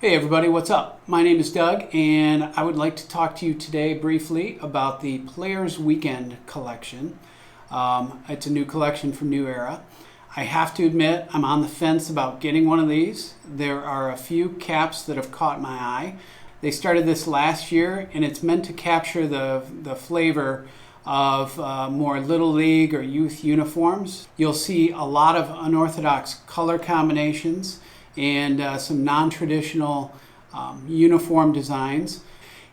Hey everybody, what's up? My name is Doug and I would like to talk to you today briefly about the Players Weekend collection. It's a new collection from New Era. I have to admit I'm on the fence about getting one of these. There are a few caps that have caught my eye. They started this last year and it's meant to capture the flavor of more Little League or youth uniforms. You'll see a lot of unorthodox color combinations and some non-traditional uniform designs.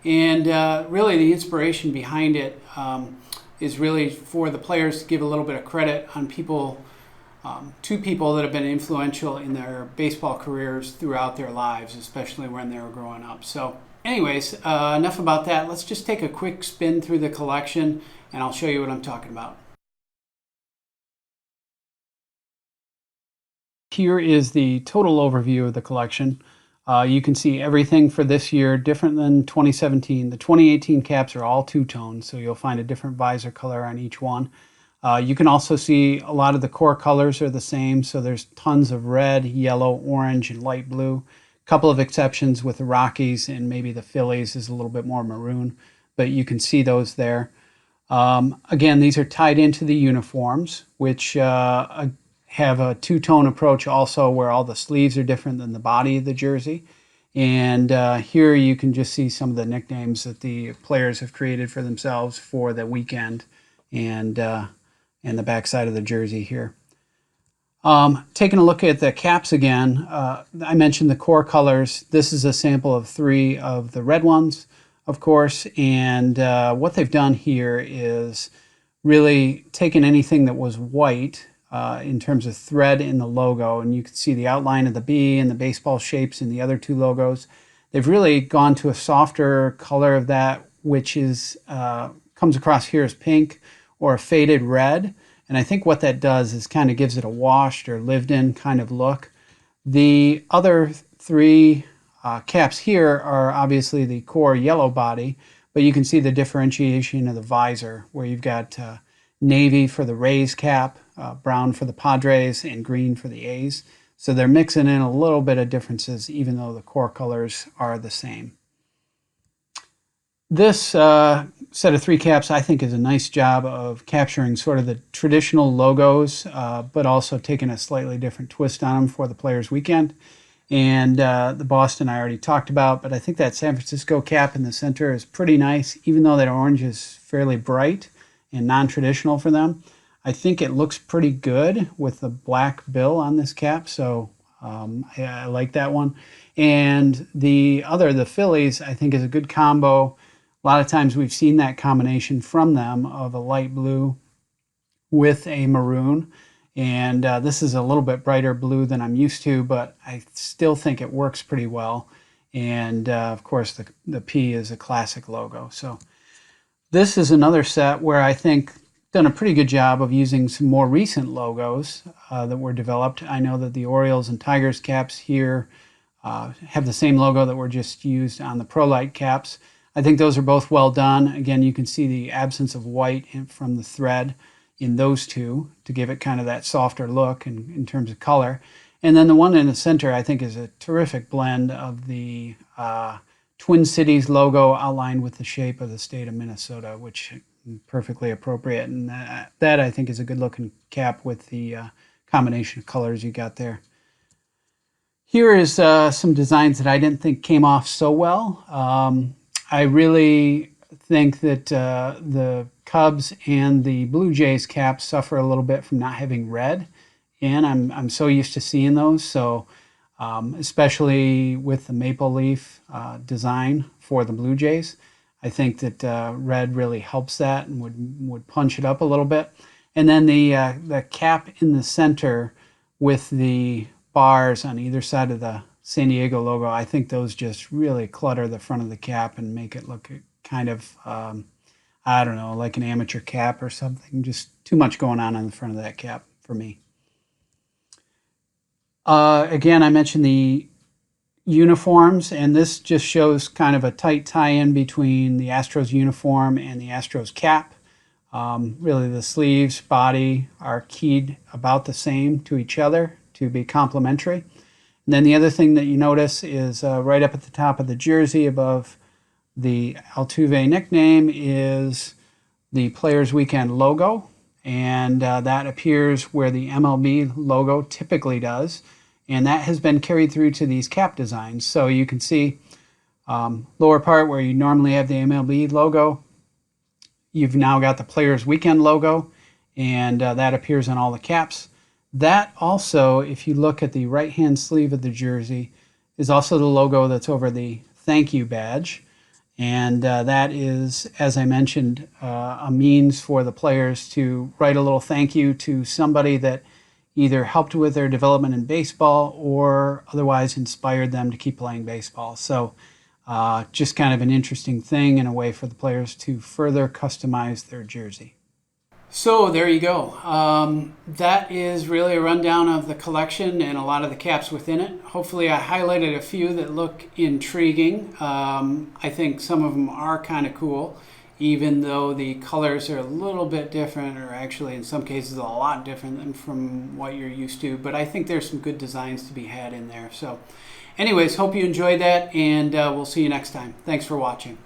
And really the inspiration behind it is really for the players to give a little bit of credit on two people that have been influential in their baseball careers throughout their lives, especially when they were growing up. So anyways, enough about that. Let's just take a quick spin through the collection and I'll show you what I'm talking about. Here is the total overview of the collection. You can see everything for this year, different than 2017. The 2018 caps are all two-tone, so you'll find a different visor color on each one. You can also see a lot of the core colors are the same, so there's tons of red, yellow, orange, and light blue. A couple of exceptions with the Rockies and maybe the Phillies is a little bit more maroon, but you can see those there. Again, these are tied into the uniforms, which have a two-tone approach also, where all the sleeves are different than the body of the jersey. And here you can just see some of the nicknames that the players have created for themselves for the weekend and the backside of the jersey here. Taking a look at the caps again, I mentioned the core colors. This is a sample of 3 of the red ones, of course, and what they've done here is really taken anything that was white in terms of thread in the logo, and you can see the outline of the B and the baseball shapes in the other 2 logos. They've really gone to a softer color of that, which is comes across here as pink or a faded red, and I think what that does is kind of gives it a washed or lived in kind of look. The other 3 caps here are obviously the core yellow body, but you can see the differentiation of the visor, where you've got navy for the Rays cap, brown for the Padres, and green for the A's. So they're mixing in a little bit of differences, even though the core colors are the same. This set of 3 caps, I think, is a nice job of capturing sort of the traditional logos, but also taking a slightly different twist on them for the Players Weekend. And the Boston I already talked about, but I think that San Francisco cap in the center is pretty nice, even though that orange is fairly bright and non-traditional for them. I think it looks pretty good with the black bill on this cap, so I like that one. And the Phillies, I think is a good combo. A lot of times we've seen that combination from them of a light blue with a maroon. And this is a little bit brighter blue than I'm used to, but I still think it works pretty well. And of course the P is a classic logo. So this is another set where I think done a pretty good job of using some more recent logos that were developed. I know that the Orioles and Tigers caps here have the same logo that were just used on the Pro Light caps. I think those are both well done. Again, you can see the absence of white from the thread in those 2 to give it kind of that softer look in terms of color. And then the one in the center, I think, is a terrific blend of the Twin Cities logo outlined with the shape of the state of Minnesota, which is perfectly appropriate. And that I think is a good looking cap with the combination of colors you got there. Here is some designs that I didn't think came off so well. I really think that the Cubs and the Blue Jays caps suffer a little bit from not having red, and I'm so used to seeing those. So especially with the maple leaf design for the Blue Jays, I think that red really helps that and would punch it up a little bit. And then the cap in the center with the bars on either side of the San Diego logo, I think those just really clutter the front of the cap and make it look kind of, I don't know, like an amateur cap or something. Just too much going on the front of that cap for me. Again, I mentioned the uniforms, and this just shows kind of a tight tie-in between the Astros uniform and the Astros cap. Really the sleeves, body are keyed about the same to each other to be complementary. And then the other thing that you notice is right up at the top of the jersey above the Altuve nickname is the Players Weekend logo, and that appears where the MLB logo typically does, and that has been carried through to these cap designs. So you can see lower part where you normally have the MLB logo, you've now got the Players Weekend logo, and that appears on all the caps. That also, if you look at the right-hand sleeve of the jersey, is also the logo that's over the thank you badge. And that is, as I mentioned, a means for the players to write a little thank you to somebody that either helped with their development in baseball or otherwise inspired them to keep playing baseball. So just kind of an interesting thing and a way for the players to further customize their jersey. So there you go. That is really a rundown of the collection and a lot of the caps within it. Hopefully I highlighted a few that look intriguing. I think some of them are kind of cool, even though the colors are a little bit different, or actually in some cases a lot different than from what you're used to. But I think there's some good designs to be had in there. So anyways, hope you enjoyed that, and we'll see you next time. Thanks for watching.